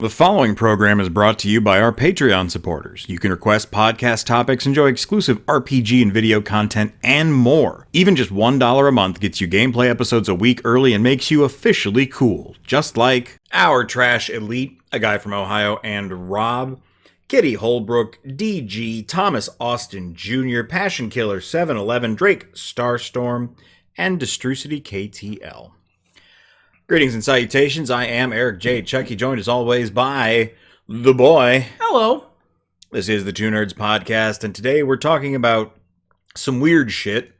The following program is brought to you by our Patreon supporters. You can request podcast topics, enjoy exclusive RPG and video content, and more. Even just $1 a month gets you gameplay episodes a week early and makes you officially cool. Just like our Trash Elite, a guy from Ohio, and Rob, Kitty Holbrook, DG, Thomas Austin Jr., Passion Killer 711, Drake Starstorm, and Destrucity KTL. Greetings and salutations, I am Eric J. Chucky, joined as always by The Boy. Hello. This is the Two Nerds Podcast, and today we're talking about some weird shit.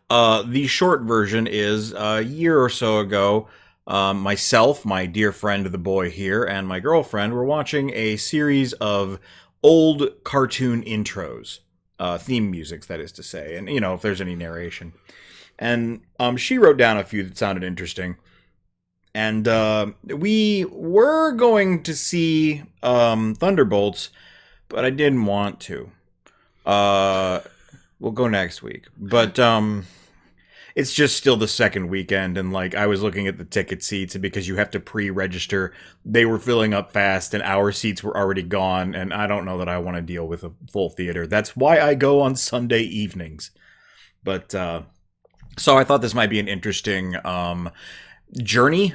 The short version is, a year or so ago, myself, my dear friend The Boy here, and my girlfriend were watching a series of old cartoon intros. Theme music, that is to say, and, you know, if there's any narration. And she wrote down a few that sounded interesting. And we were going to see Thunderbolts, but I didn't want to. We'll go next week. But it's just still the second weekend, and like I was looking at the ticket seats, and because you have to pre-register, they were filling up fast, and our seats were already gone, and I don't know that I want to deal with a full theater. That's why I go on Sunday evenings. But so I thought this might be an interesting journey,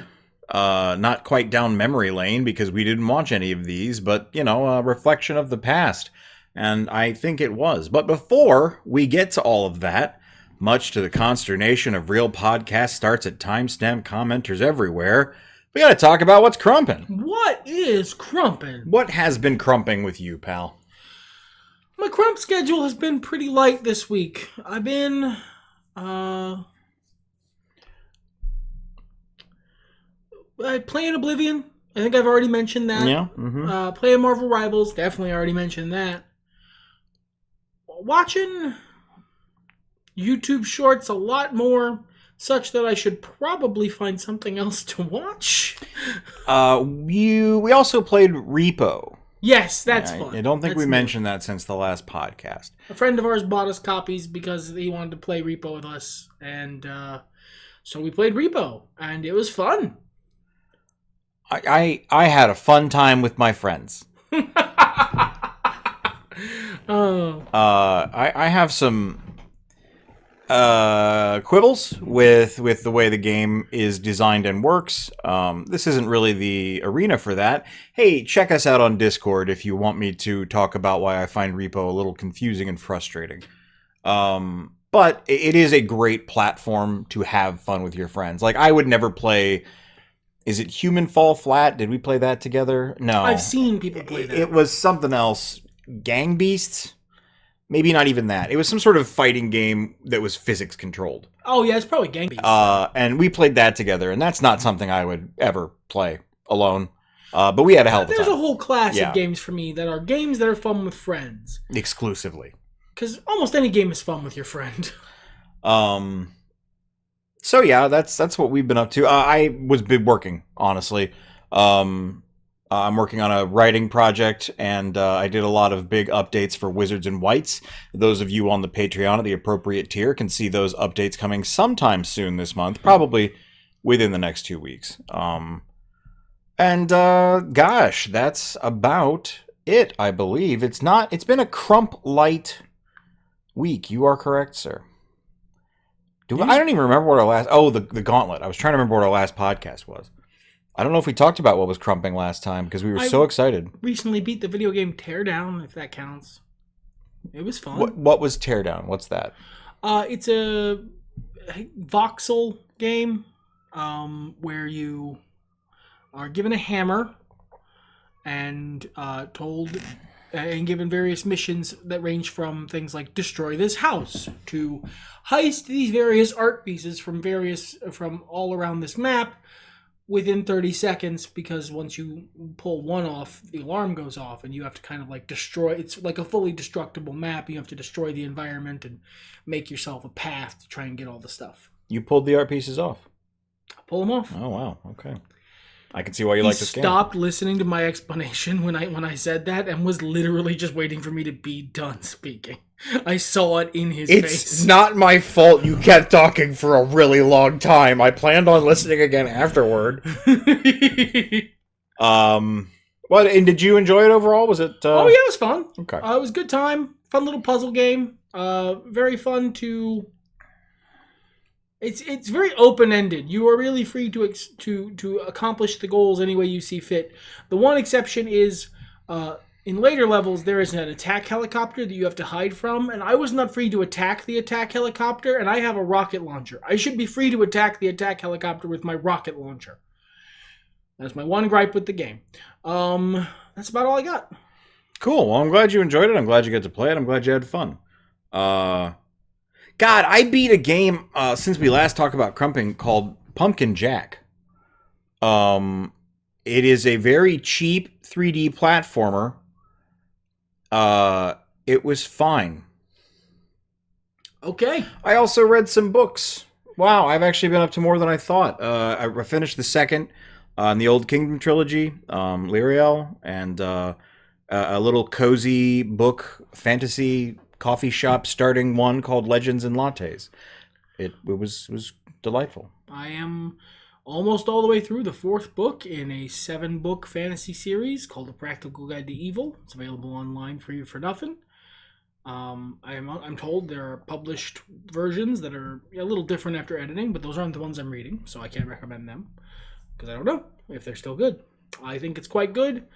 not quite down memory lane because we didn't watch any of these, but, you know, a reflection of the past. And I think it was. But before we get to all of that, much to the consternation of real podcast starts at timestamp commenters everywhere, we gotta talk about what's crumping. What is crumping? What has been crumping with you, pal? My crump schedule has been pretty light this week. I've been, playing Oblivion. I think I've already mentioned that. Yeah. Mm-hmm. Playing Marvel Rivals. Definitely already mentioned that. Watching YouTube shorts a lot more, such that I should probably find something else to watch. We also played Repo. Yes, that's fun. I don't think we mentioned that since the last podcast. A friend of ours bought us copies because he wanted to play Repo with us, and so we played Repo, and it was fun. I had a fun time with my friends. Oh. I have some quibbles with the way the game is designed and works. This isn't really the arena for that. Hey, check us out on Discord if you want me to talk about why I find Repo a little confusing and frustrating. But it is a great platform to have fun with your friends. Like, I would never play... Is it Human Fall Flat? Did we play that together? No. I've seen people play that. It was something else. Gang Beasts? Maybe not even that. It was some sort of fighting game that was physics controlled. Oh, yeah, it's probably Gang Beasts. And we played that together, and that's not something I would ever play alone. But we had a hell of a time. There's a whole class of games for me that are games that are fun with friends. Exclusively. Because almost any game is fun with your friend. So yeah, that's what we've been up to. I was been working, honestly. I'm working on a writing project, and I did a lot of big updates for Wizards and Whites. Those of you on the Patreon at the appropriate tier can see those updates coming sometime soon this month, probably within the next 2 weeks. Gosh, that's about it, I believe. It's been a crump light week. You are correct, sir. I don't even remember what our last... Oh, the Gauntlet. I was trying to remember what our last podcast was. I don't know if we talked about what was crumping last time, because we were so excited. Recently beat the video game Teardown, if that counts. It was fun. What was Teardown? What's that? It's a voxel game where you are given a hammer and told... and given various missions that range from things like destroy this house to heist these various art pieces from all around this map within 30 seconds, because once you pull one off, the alarm goes off and you have to kind of like destroy. It's like a fully destructible map. You have to destroy the environment and make yourself a path to try and get all the stuff. You pulled the art pieces off? Pull them off. Oh, wow. Okay. I can see why you like this game. He stopped listening to my explanation when I said that and was literally just waiting for me to be done speaking. I saw it in his face. It's not my fault you kept talking for a really long time. I planned on listening again afterward. Well, and did you enjoy it overall? Was it? Oh yeah, it was fun. Okay. It was a good time. Fun little puzzle game. Very fun to. It's very open ended. You are really free to accomplish the goals any way you see fit. The one exception is, in later levels there is an attack helicopter that you have to hide from, and I was not free to attack the attack helicopter, and I have a rocket launcher. I should be free to attack the attack helicopter with my rocket launcher. That's my one gripe with the game. That's about all I got. Cool. Well, I'm glad you enjoyed it. I'm glad you got to play it. I'm glad you had fun. God, I beat a game since we last talked about crumping called Pumpkin Jack. It is a very cheap 3D platformer. It was fine. Okay. I also read some books. Wow, I've actually been up to more than I thought. I finished the second in the Old Kingdom trilogy, Lyriel, and a little cozy book, fantasy coffee shop starting one called Legends and Lattes. It was delightful. I am almost all the way through the 4th book in a 7-book fantasy series called A Practical Guide to Evil. It's available online for you for nothing. I'm told there are published versions that are a little different after editing, but those aren't the ones I'm reading, so I can't recommend them because I don't know if they're still good. I think it's quite good,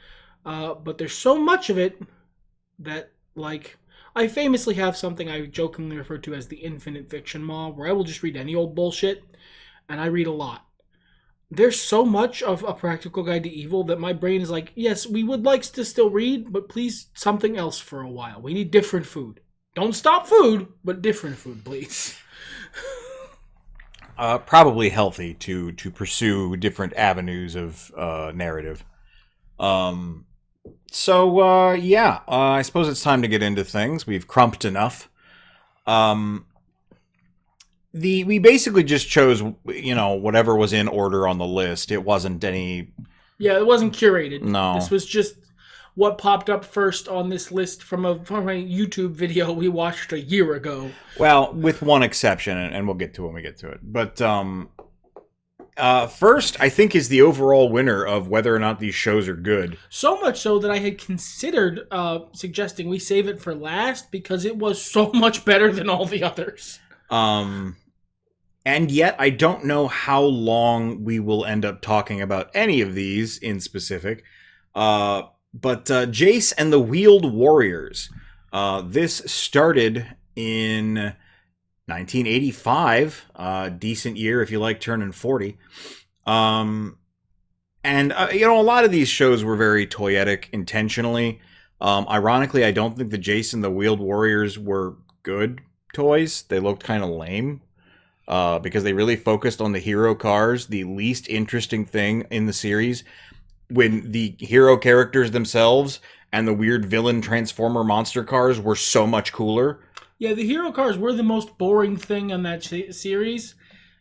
but there's so much of it that, like, I famously have something I jokingly refer to as the infinite fiction maw, where I will just read any old bullshit, and I read a lot. There's so much of A Practical Guide to Evil that my brain is like, yes, we would like to still read, but please something else for a while. We need different food. Don't stop food, but different food, please. Probably healthy to pursue different avenues of narrative. Yeah, I suppose it's time to get into things. We've crumped enough. We basically just chose, whatever was in order on the list. It wasn't any... Yeah, it wasn't curated. No. This was just what popped up first on this list from a YouTube video we watched a year ago. Well, with one exception, and we'll get to it when we get to it. But first, I think, is the overall winner of whether or not these shows are good. So much so that I had considered suggesting we save it for last because it was so much better than all the others. And yet, I don't know how long we will end up talking about any of these in specific. But Jayce and the Wheeled Warriors. This started in 1985. Decent year if you like turning 40. A lot of these shows were very toyetic intentionally. Ironically, I don't think the Jayce and the Wheeled Warriors were good toys. They looked kind of lame. Because they really focused on the hero cars, the least interesting thing in the series, when the hero characters themselves and the weird villain transformer monster cars were so much cooler. Yeah, the hero cars were the most boring thing on that series.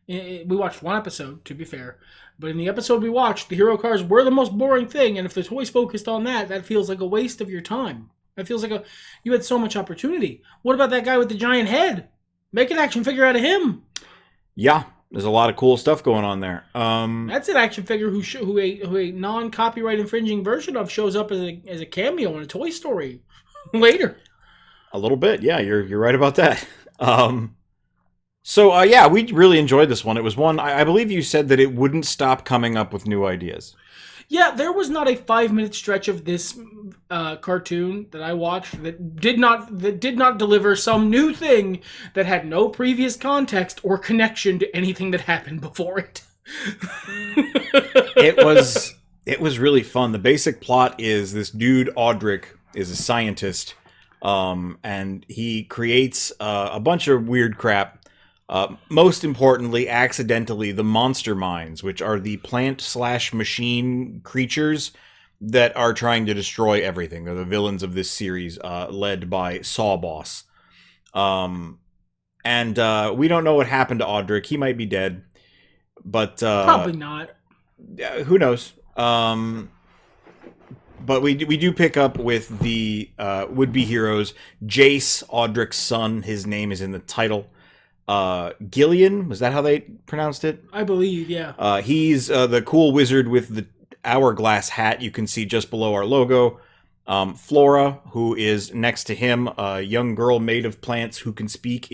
We watched one episode, to be fair. But in the episode we watched, the hero cars were the most boring thing, and if the toys focused on that, that feels like a waste of your time. That feels like you had so much opportunity. What about that guy with the giant head? Make an action figure out of him. Yeah, there's a lot of cool stuff going on there. That's an action figure who a non-copyright infringing version of shows up as a cameo in a Toy Story later. A little bit, yeah. You're right about that. We really enjoyed this one. It was one I believe you said that it wouldn't stop coming up with new ideas. Yeah, there was not a 5-minute stretch of this cartoon that I watched that did not deliver some new thing that had no previous context or connection to anything that happened before it. It was really fun. The basic plot is this dude Audric is a scientist, and he creates a bunch of weird crap. Most importantly, accidentally, the monster minds, which are the plant/machine creatures that are trying to destroy everything. They're the villains of this series, led by Sawboss. We don't know what happened to Audric. He might be dead, but probably not. Who knows? But we do pick up with the would-be heroes. Jayce, Audric's son. His name is in the title. Gillian, was that how they pronounced it? I believe, yeah. He's the cool wizard with the hourglass hat you can see just below our logo. Flora, who is next to him, a young girl made of plants who can speak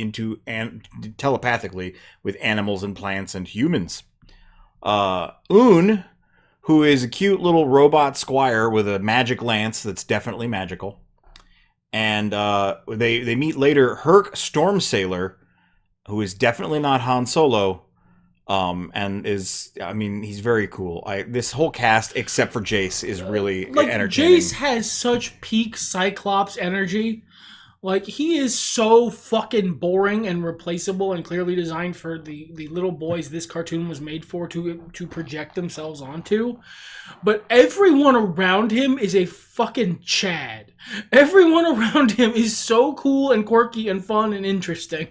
telepathically with animals and plants and humans. Un, who is a cute little robot squire with a magic lance that's definitely magical. And they meet later Herc Storm Sailor, who is definitely not Han Solo. And he's very cool. This whole cast, except for Jayce, is really entertaining. Jayce has such peak Cyclops energy. Like, he is so fucking boring and replaceable and clearly designed for the little boys this cartoon was made for to project themselves onto. But everyone around him is a fucking Chad. Everyone around him is so cool and quirky and fun and interesting.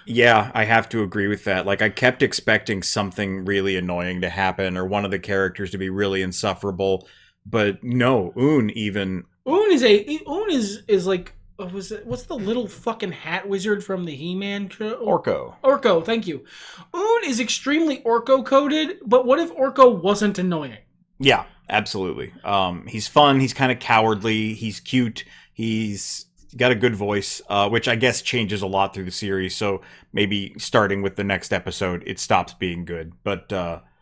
Yeah, I have to agree with that. Like, I kept expecting something really annoying to happen or one of the characters to be really insufferable, but no, Un is like, what's the little fucking hat wizard from the He-Man show? Orko, thank you. Un is extremely Orko-coded, but what if Orko wasn't annoying? Yeah, absolutely. He's fun, he's kind of cowardly, he's cute, he's got a good voice, which I guess changes a lot through the series, so maybe starting with the next episode, it stops being good. But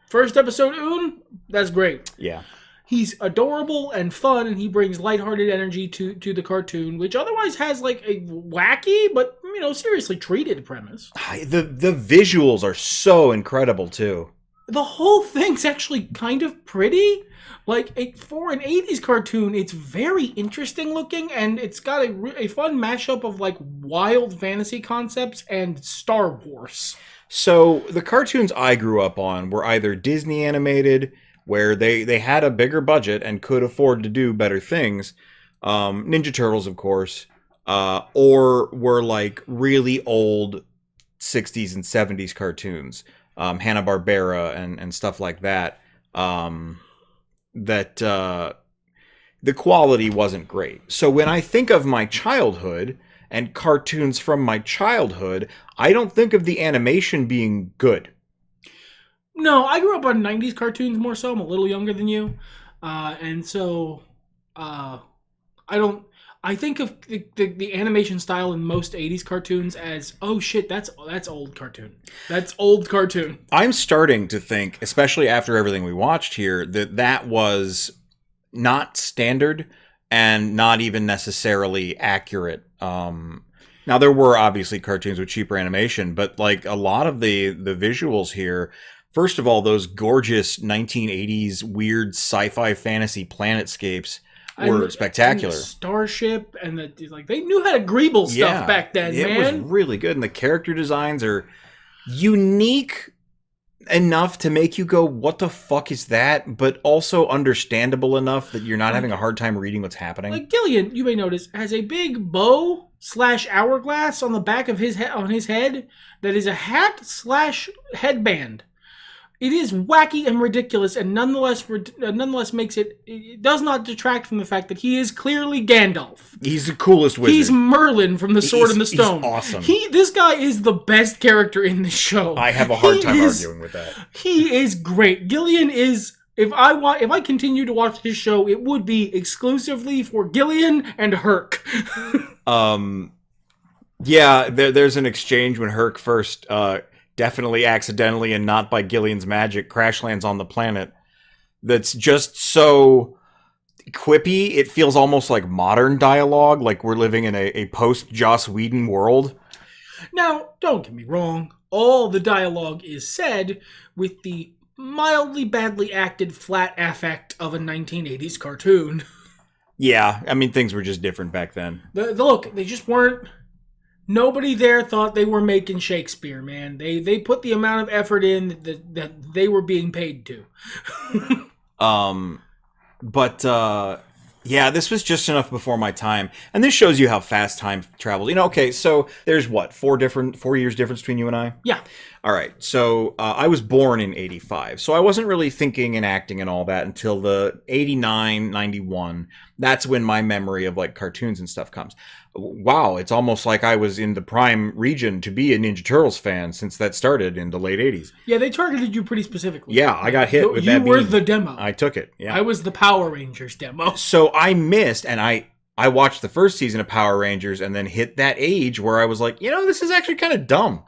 first episode, Un, that's great. Yeah. He's adorable and fun, and he brings lighthearted energy to the cartoon, which otherwise has like a wacky but seriously treated premise. The visuals are so incredible too. The whole thing's actually kind of pretty. Like, for an 80s cartoon, it's very interesting looking, and it's got a fun mashup of, like, wild fantasy concepts and Star Wars. So, the cartoons I grew up on were either Disney animated, where they had a bigger budget and could afford to do better things, Ninja Turtles, of course, or were, like, really old 60s and 70s cartoons, Hanna-Barbera and stuff like that. That the quality wasn't great. So when I think of my childhood and cartoons from my childhood, I don't think of the animation being good. No, I grew up on 90s cartoons more so. I'm a little younger than you. And so I think of the animation style in most 80s cartoons as, oh shit, that's old cartoon. That's old cartoon. I'm starting to think, especially after everything we watched here, that was not standard and not even necessarily accurate. Now, there were obviously cartoons with cheaper animation, but like a lot of the visuals here, first of all, those gorgeous 1980s weird sci-fi fantasy planetscapes were spectacular. And the starship and they knew how to greeble stuff back then, man. It was really good, and the character designs are unique enough to make you go, what the fuck is that? But also understandable enough that you're not having a hard time reading what's happening. Like Gillian, you may notice, has a big bow / hourglass on the back of his head that is a hat / headband. It is wacky and ridiculous, and nonetheless makes it does not detract from the fact that he is clearly Gandalf. He's the coolest wizard. He's Merlin from the Sword and the Stone. He's awesome. This guy is the best character in the show. I have a hard time arguing with that. He is great. Gillian is. If I continue to watch this show, it would be exclusively for Gillian and Herc. Yeah, there's an exchange when Herc first. Definitely accidentally and not by Gillian's magic, crash lands on the planet. That's just so quippy. It feels almost like modern dialogue, like we're living in a post-Joss Whedon world. Now, don't get me wrong. All the dialogue is said with the mildly badly acted flat affect of a 1980s cartoon. Yeah, I mean, things were just different back then. Look, they just weren't... Nobody there thought they were making Shakespeare, man. They put the amount of effort in that they were being paid to. Yeah, this was just enough before my time, and this shows you how fast time travels. Okay, so there's what 4 years difference between you and I. Yeah. All right, so I was born in '85, so I wasn't really thinking and acting and all that until the '89, '91. That's when my memory of like cartoons and stuff comes. Wow, it's almost like I was in the prime region to be a Ninja Turtles fan since that started in the late '80s. Yeah, they targeted you pretty specifically. Yeah, I got hit with that. You were beam. the demo. I took it. Yeah, I was the Power Rangers demo. So I missed, and I watched the first season of Power Rangers, and then hit that age where I was like, this is actually kind of dumb.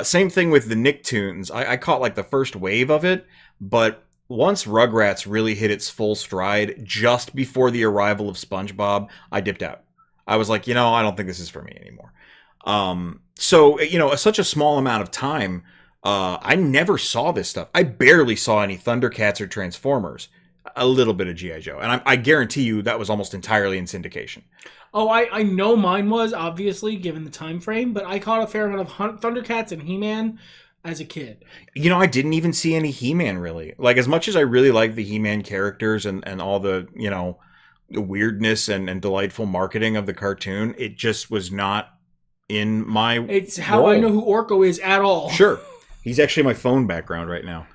Same thing with the Nicktoons. I caught like the first wave of it, but once Rugrats really hit its full stride, just before the arrival of SpongeBob, I dipped out. I was like, I don't think this is for me anymore. So such a small amount of time, I never saw this stuff. I barely saw any Thundercats or Transformers. A little bit of G.I. Joe, and I guarantee you that was almost entirely in syndication. Oh, I know mine was, obviously, given the time frame, but I caught a fair amount of Thundercats and He-Man as a kid. I didn't even see any He-Man, really. Like, as much as I really like the He-Man characters and all the, the weirdness and delightful marketing of the cartoon, it just was not in my It's how world. I know who Orko is at all. Sure. He's actually my phone background right now.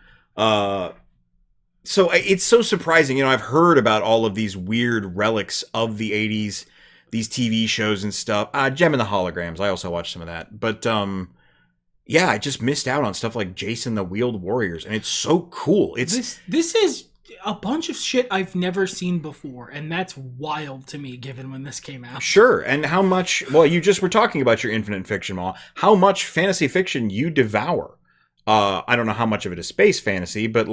So it's so surprising. I've heard about all of these weird relics of the 80s, these TV shows and stuff. Gem and the Holograms. I also watched some of that. But, yeah, I just missed out on stuff like Jayce and the Wheeled Warriors. And it's so cool. This is a bunch of shit I've never seen before. And that's wild to me, given when this came out. Sure. And how much, you just were talking about your Infinite Fiction, Ma. How much fantasy fiction you devour. I don't know how much of it is space fantasy, but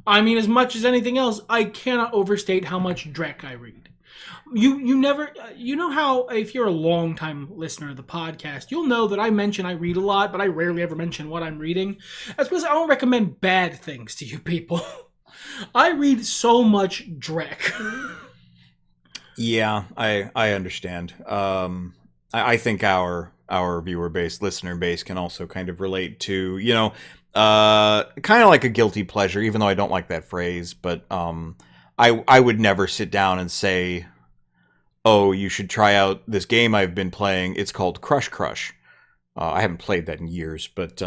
I mean, as much as anything else, I cannot overstate how much Drek I read. You never, how, if you're a long-time listener of the podcast, you'll know that I mention I read a lot, but I rarely ever mention what I'm reading. That's because I don't recommend bad things to you people. I read so much Drek. Yeah, I understand. I think our viewer base, listener base can also kind of relate to, kind of like a guilty pleasure, even though I don't like that phrase. But I would never sit down and say, oh, you should try out this game I've been playing. It's called Crush Crush. I haven't played that in years, but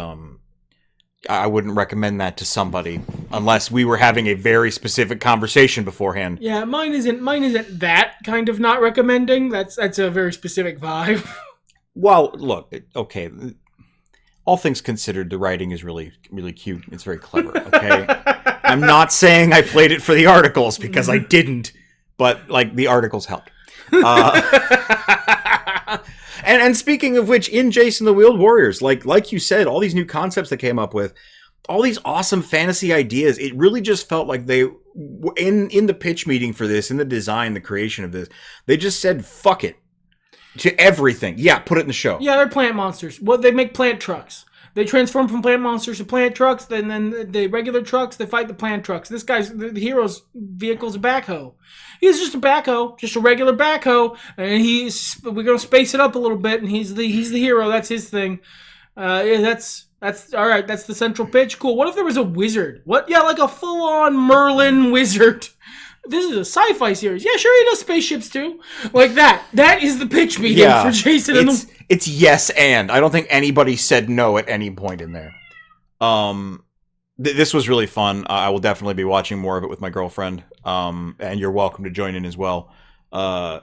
I wouldn't recommend that to somebody unless we were having a very specific conversation beforehand. Yeah, mine isn't that kind of not recommending. That's a very specific vibe. Well, look, okay. All things considered, the writing is really, really cute. It's very clever, okay? I'm not saying I played it for the articles, because I didn't, but, the articles helped. And speaking of which, in Jayce and the Wheeled Warriors, like you said, all these new concepts that came up with, all these awesome fantasy ideas, it really just felt like they, in the pitch meeting for this, in the design, the creation of this, they just said, fuck it. To everything. Yeah, put it in the show. Yeah, they're plant monsters. Well, they make plant trucks. They transform from plant monsters to plant trucks. Then the regular trucks, they fight the plant trucks. This guy's, the hero's vehicle's a backhoe. He's just a backhoe, just a regular backhoe. And we're going to space it up a little bit, and he's the hero. That's his thing. Yeah, that's all right. That's the central pitch. Cool. What if there was a wizard? What? Yeah, like a full-on Merlin wizard. This is a sci-fi series. Yeah, sure, he does spaceships too. Like that. That is the pitch meeting for Jason and the... It's yes and. I don't think anybody said no at any point in there. This was really fun. I will definitely be watching more of it with my girlfriend. And you're welcome to join in as well. I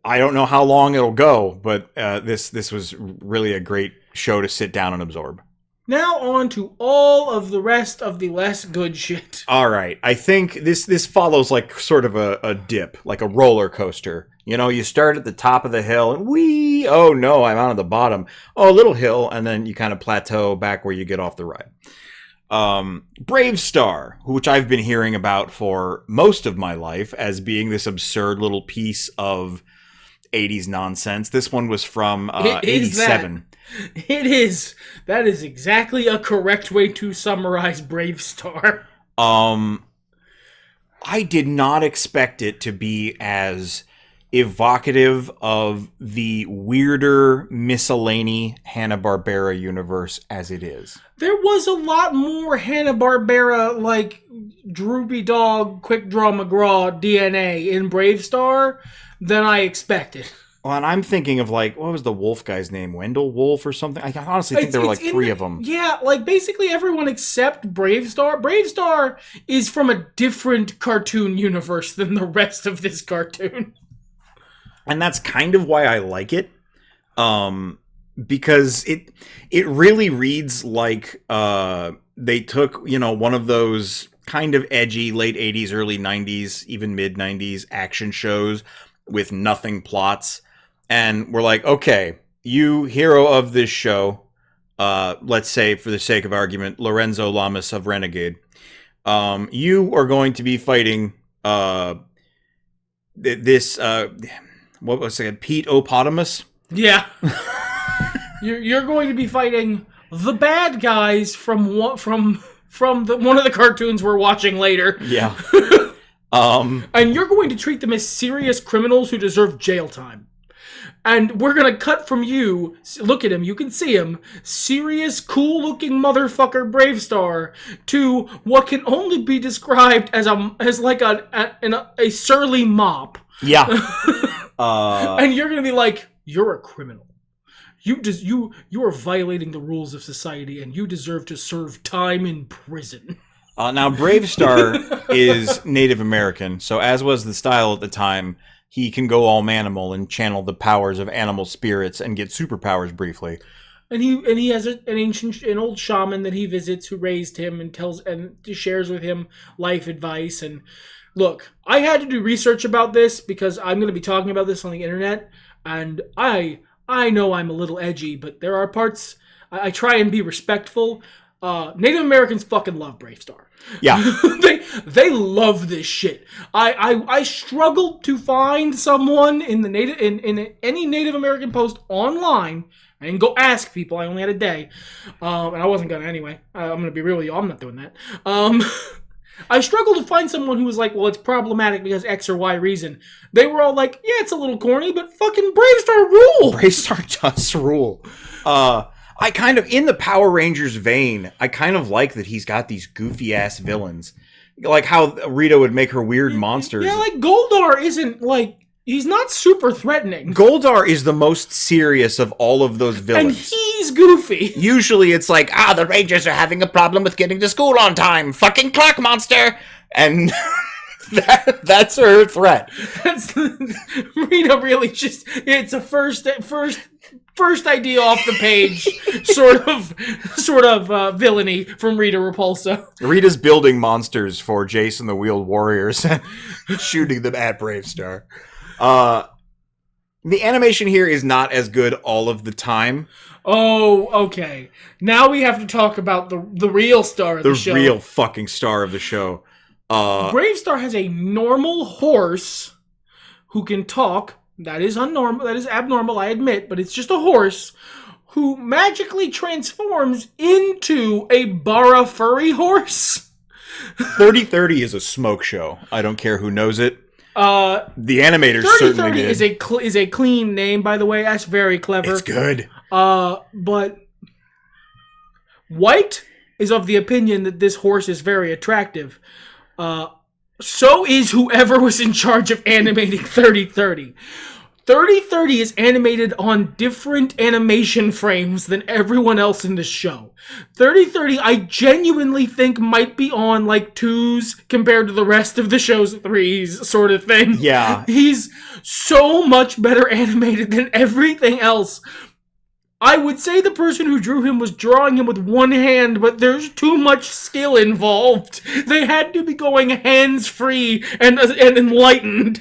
don't know how long it'll go, but this was really a great show to sit down and absorb. Now on to all of the rest of the less good shit. All right. I think this follows like sort of a dip, like a roller coaster. You start at the top of the hill and oh no, I'm out of the bottom. Oh, a little hill, and then you kind of plateau back where you get off the ride. BraveStarr, which I've been hearing about for most of my life as being this absurd little piece of 80s nonsense. This one was from 87. It is. That is exactly a correct way to summarize BraveStarr. I did not expect it to be as evocative of the weirder miscellany Hanna-Barbera universe as it is. There was a lot more Hanna-Barbera, like, Droopy Dog, Quick Draw McGraw DNA in BraveStarr than I expected. Well, and I'm thinking of, like, what was the wolf guy's name? Wendell Wolf or something? I honestly think there were, like, three of them. Yeah, like, basically everyone except BraveStarr. BraveStarr is from a different cartoon universe than the rest of this cartoon. And that's kind of why I like it. Because it really reads like they took, one of those kind of edgy late 80s, early 90s, even mid 90s action shows with nothing plots. And we're like, okay, you hero of this show, let's say for the sake of argument, Lorenzo Lamas of Renegade, you are going to be fighting this, what was it, Pete Opotamus? Yeah. You're going to be fighting the bad guys from one of the cartoons we're watching later. Yeah. And you're going to treat them as serious criminals who deserve jail time. And we're going to cut from you, look at him, you can see him, serious, cool-looking motherfucker BraveStarr, to what can only be described as a surly mop. Yeah. And you're going to be like, you're a criminal. You are violating the rules of society, and you deserve to serve time in prison. Now, BraveStarr is Native American, so as was the style at the time, he can go all manimal and channel the powers of animal spirits and get superpowers briefly. And he has an old shaman that he visits who raised him and shares with him life advice. And look, I had to do research about this because I'm going to be talking about this on the internet, and I know I'm a little edgy, but there are parts I try and be respectful. Native Americans fucking love BraveStarr. Yeah. they love this shit. I struggled to find someone in any Native American post online. I didn't go ask people. I only had a day. And I wasn't gonna anyway. I'm gonna be real with you. I'm not doing that. I struggled to find someone who was like, well, it's problematic because X or Y reason. They were all like, yeah, it's a little corny, but fucking BraveStarr rule. BraveStarr does rule. I kind of, in the Power Rangers vein, I kind of like that he's got these goofy ass villains. Like how Rita would make her weird monsters. Yeah, like Goldar isn't like, he's not super threatening. Goldar is the most serious of all of those villains. And he's goofy. Usually it's like, the Rangers are having a problem with getting to school on time. Fucking clock monster. And that's her threat. Rita really just, it's a first idea off the page sort of villainy from Rita Repulsa. Rita's building monsters for Jayce and the Wheeled Warriors and shooting them at BraveStarr. The animation here is not as good all of the time. Oh, okay. Now we have to talk about the real star of the show. The real fucking star of the show. BraveStarr has a normal horse who can talk. That is abnormal, I admit, but it's just a horse who magically transforms into a Bara furry horse. 3030 is a smoke show. I don't care who knows it. The animators certainly did. 3030 is a clean name, by the way. That's very clever. It's good. But White is of the opinion that this horse is very attractive. So is whoever was in charge of animating 3030. 3030 is animated on different animation frames than everyone else in the show. 3030, I genuinely think might be on like 2s compared to the rest of the show's 3s sort of thing. Yeah. He's so much better animated than everything else. I would say the person who drew him was drawing him with one hand, but there's too much skill involved. They had to be going hands-free and enlightened.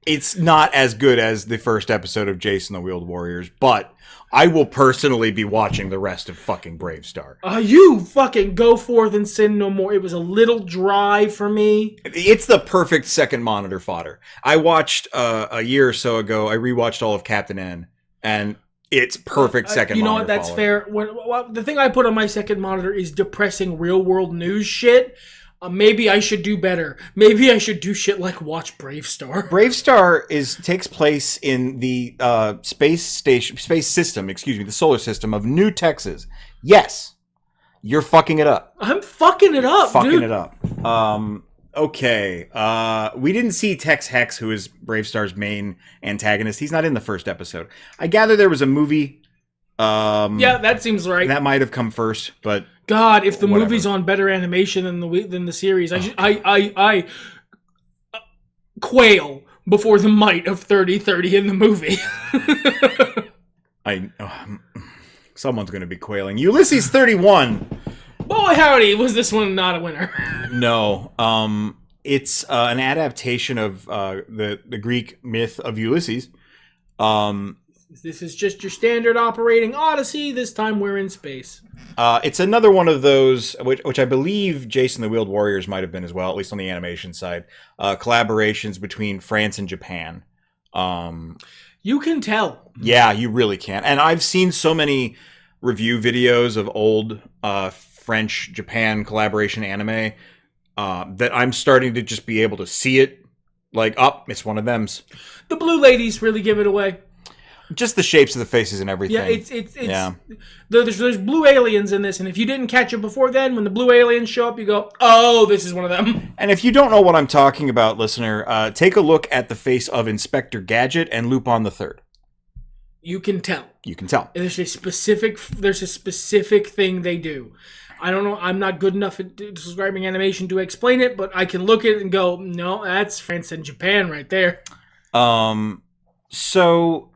It's not as good as the first episode of Jayce and the Wheeled Warriors, but I will personally be watching the rest of fucking BraveStarr. You fucking go forth and sin no more. It was a little dry for me. It's the perfect second monitor fodder. I watched a year or so ago, I rewatched all of Captain N, and it's perfect second monitor. You know what, that's fair. The thing I put on my second monitor is depressing real world news shit. Maybe I should do better. Maybe I should do shit like watch BraveStarr. BraveStarr takes place in the space system, the solar system of New Texas. Yes, you're fucking it up. I'm fucking it up, fucking dude. it up. Okay. We didn't see Tex Hex, who is BraveStarr's main antagonist. He's not in the first episode. I gather there was a movie. Yeah, that seems right. That might have come first, but God, if the whatever. movie's on better animation than the series, I quail before the might of 30-30 in the movie. Someone's going to be quailing. Ulysses 31. Boy, howdy, was this one not a winner? No. It's an adaptation of the Greek myth of Ulysses. This is just your standard operating Odyssey. This time we're in space. It's another one of those, which I believe Jayce and the Wheeled Warriors might have been as well, at least on the animation side. Collaborations between France and Japan. You can tell. Yeah, you really can. And I've seen so many review videos of old French-Japan collaboration anime that I'm starting to just be able to see it. Like, it's one of them's. The blue ladies really give it away. Just the shapes of the faces and everything. Yeah, there's blue aliens in this, and if you didn't catch it before then, when the blue aliens show up, you go, oh, this is one of them. And if you don't know what I'm talking about, listener, take a look at the face of Inspector Gadget and Lupin the Third. You can tell. You can tell. There's a specific thing they do. I don't know. I'm not good enough at describing animation to explain it, but I can look at it and go, no, that's France and Japan right there. So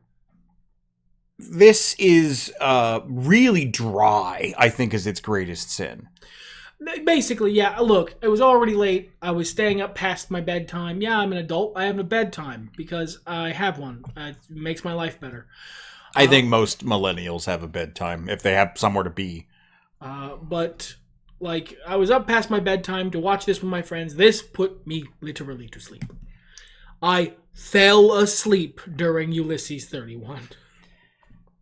this is really dry, I think, is its greatest sin. Basically, yeah. Look, it was already late. I was staying up past my bedtime. Yeah, I'm an adult. I have a bedtime because I have one. It makes my life better. I think most millennials have a bedtime if they have somewhere to be. But, like, I was up past my bedtime to watch this with my friends. This put me literally to sleep. I fell asleep during Ulysses 31.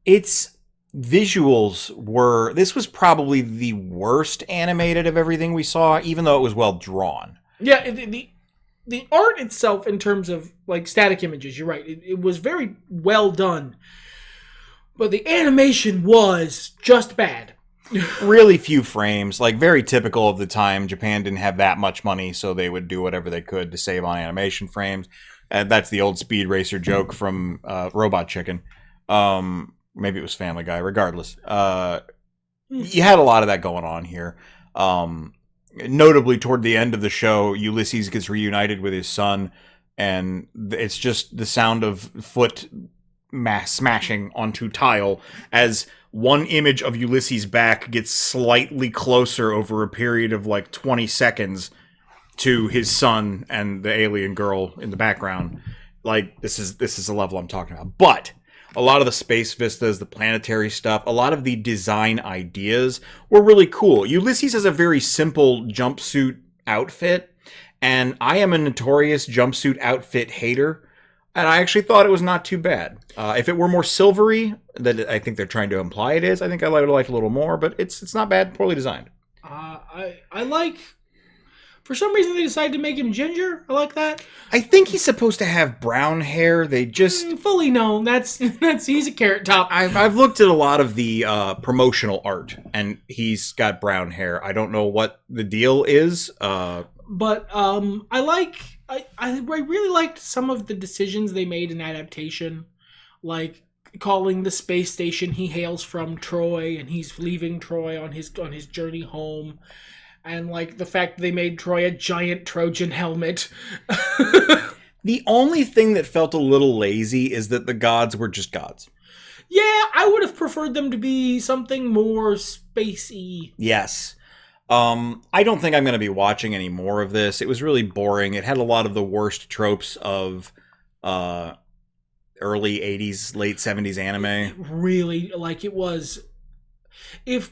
Its visuals were... This was probably the worst animated of everything we saw, even though it was well drawn. Yeah, the art itself, in terms of, like, static images, you're right. It was very well done. But the animation was just bad. Really few frames, like very typical of the time. Japan didn't have that much money, so they would do whatever they could to save on animation frames. And that's the old Speed Racer joke from Robot Chicken. Maybe it was Family Guy. Regardless, you had a lot of that going on here. Notably, toward the end of the show, Ulysses gets reunited with his son, and it's just the sound of foot smashing onto tile as one image of Ulysses' back gets slightly closer over a period of like 20 seconds to his son and the alien girl in the background. Like, this is the level I'm talking about. But a lot of the space vistas, the planetary stuff, a lot of the design ideas were really cool. Ulysses has a very simple jumpsuit outfit, and I am a notorious jumpsuit outfit hater. And I actually thought it was not too bad. If it were more silvery, that I think they're trying to imply it is, I think I would have liked a little more, but it's not bad, poorly designed. I like... For some reason, they decided to make him ginger. I like that. I think he's supposed to have brown hair. They just... fully known. He's a Carrot Top. I've looked at a lot of the promotional art, and he's got brown hair. I don't know what the deal is. But I really liked some of the decisions they made in adaptation, like calling the space station he hails from Troy, and he's leaving Troy on his journey home, and like the fact that they made Troy a giant Trojan helmet. The only thing that felt a little lazy is that the gods were just gods. Yeah, I would have preferred them to be something more spacey. Yes. I don't think I'm going to be watching any more of this. It was really boring. It had a lot of the worst tropes of early 80s, late 70s anime. Really, like, it was... If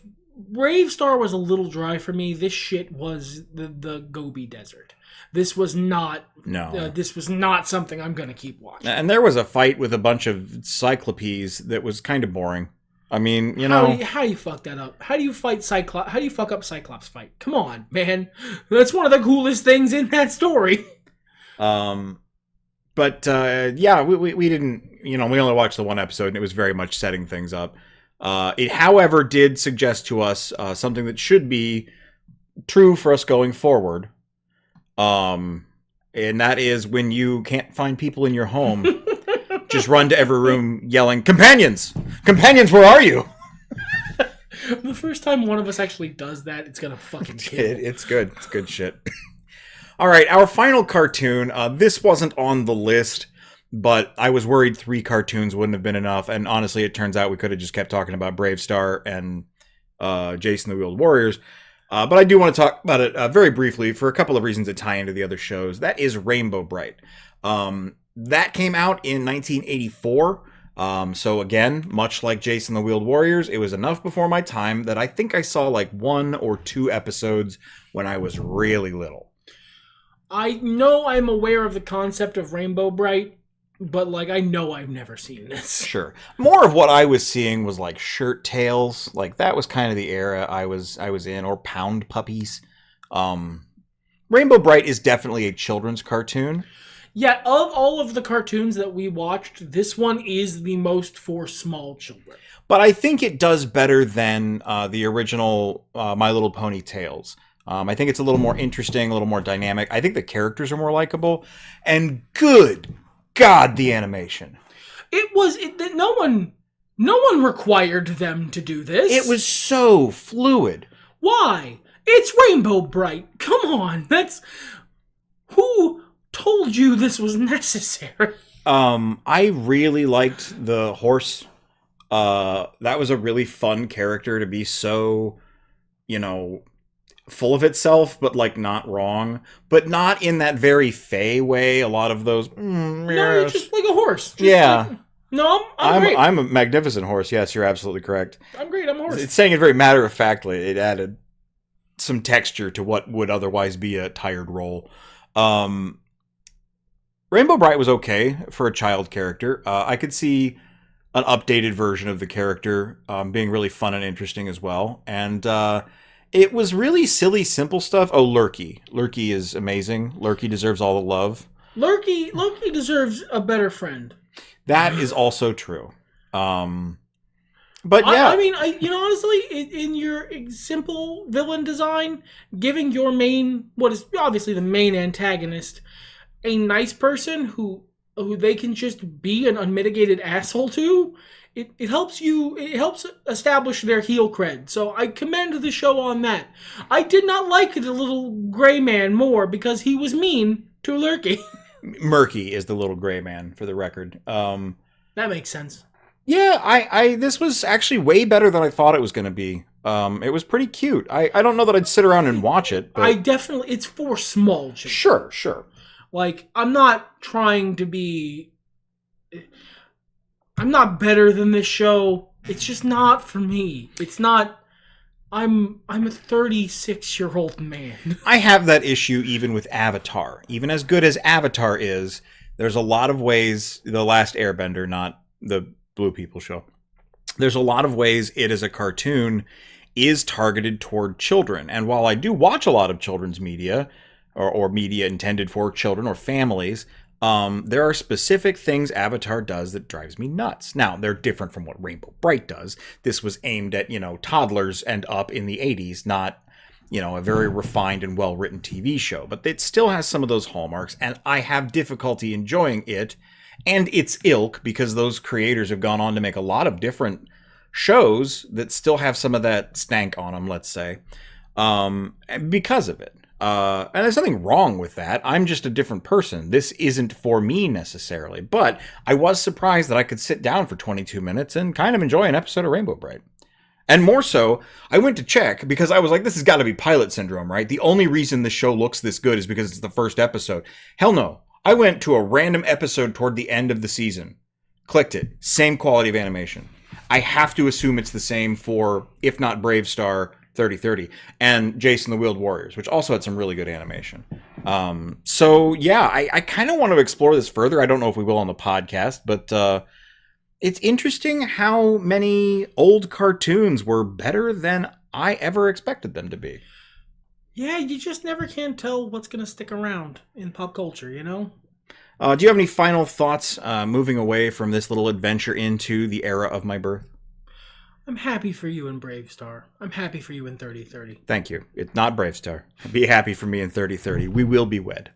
BraveStarr was a little dry for me, this shit was the Gobi Desert. This was not... No. This was not something I'm going to keep watching. And there was a fight with a bunch of cyclopes that was kind of boring. I mean, how do you fuck that up? How do you fight Cyclops? How do you fuck up Cyclops fight? Come on, man. That's one of the coolest things in that story. But yeah, we didn't, we only watched the one episode, and it was very much setting things up. It, however, did suggest to us something that should be true for us going forward. And that is when you can't find people in your home, just run to every room yelling, "Companions! Companions, where are you?" The first time one of us actually does that, it's gonna fucking kill. It's good. It's good shit. All right, our final cartoon. This wasn't on the list, but I was worried 3 cartoons wouldn't have been enough. And honestly, it turns out we could have just kept talking about BraveStarr and Jayce and the Wheeled Warriors. But I do want to talk about it very briefly for a couple of reasons that tie into the other shows. That is Rainbow Brite. That came out in 1984. So again, much like Jayce and the Wheeled Warriors, it was enough before my time that I think I saw like 1 or 2 episodes when I was really little. I know I'm aware of the concept of Rainbow Brite, but like I know I've never seen this. Sure. More of what I was seeing was like Shirt Tales. Like that was kind of the era I was in, or Pound Puppies. Rainbow Brite is definitely a children's cartoon. Yeah, of all of the cartoons that we watched, this one is the most for small children. But I think it does better than the original My Little Pony Tales. I think it's a little more interesting, a little more dynamic. I think the characters are more likable. And good God, the animation. No one required them to do this. It was so fluid. Why? It's Rainbow Brite. Come on. Who told you this was necessary? I really liked the horse. That was a really fun character to be so, full of itself, but like not wrong, but not in that very Faye way. A lot of those. No, it's just like a horse. I'm great. I'm a magnificent horse. Yes, you're absolutely correct. I'm great. I'm a horse. It's saying it very matter of factly. It added some texture to what would otherwise be a tired role. Rainbow Brite was okay for a child character. I could see an updated version of the character being really fun and interesting as well. And it was really silly, simple stuff. Oh, Lurky. Lurky is amazing. Lurky deserves all the love. Lurky deserves a better friend. That is also true. But yeah. I mean, honestly, in your simple villain design, giving your what is obviously the main antagonist, a nice person who they can just be an unmitigated asshole to, it helps establish their heel cred. So I commend the show on that. I did not like the little gray man more because he was mean to Lurky. Murky is the little gray man, for the record. That makes sense. Yeah, this was actually way better than I thought it was going to be. It was pretty cute. I don't know that I'd sit around and watch it. But it's for small children. Sure. Like, I'm not trying to be... I'm not better than this show. It's just not for me. It's not... I'm a 36-year-old man. I have that issue even with Avatar. Even as good as Avatar is, there's a lot of ways... The Last Airbender, not the Blue People show. There's a lot of ways it as a cartoon is targeted toward children. And while I do watch a lot of children's media... or media intended for children or families, there are specific things Avatar does that drives me nuts. Now, they're different from what Rainbow Brite does. This was aimed at, toddlers and up in the 80s, not, a very refined and well-written TV show. But it still has some of those hallmarks, and I have difficulty enjoying it and its ilk because those creators have gone on to make a lot of different shows that still have some of that stank on them, let's say, because of it. And there's nothing wrong with that. I'm just a different person. This isn't for me necessarily. But I was surprised that I could sit down for 22 minutes and kind of enjoy an episode of Rainbow Brite. And more so, I went to check because I was like, this has got to be pilot syndrome, right? The only reason the show looks this good is because it's the first episode. Hell no. I went to a random episode toward the end of the season. Clicked it. Same quality of animation. I have to assume it's the same for, if not BraveStarr, 3030 and Jayce and the Wheeled Warriors, which also had some really good animation. So yeah, I kind of want to explore this further. I don't know if we will on the podcast, but It's interesting how many old cartoons were better than I ever expected them to be. Yeah, you just never can tell what's going to stick around in pop culture, you know? Do you have any final thoughts moving away from this little adventure into the era of my birth? I'm happy for you in BraveStarr. I'm happy for you in 3030. Thank you. It's not BraveStarr. Be happy for me in 3030. We will be wed.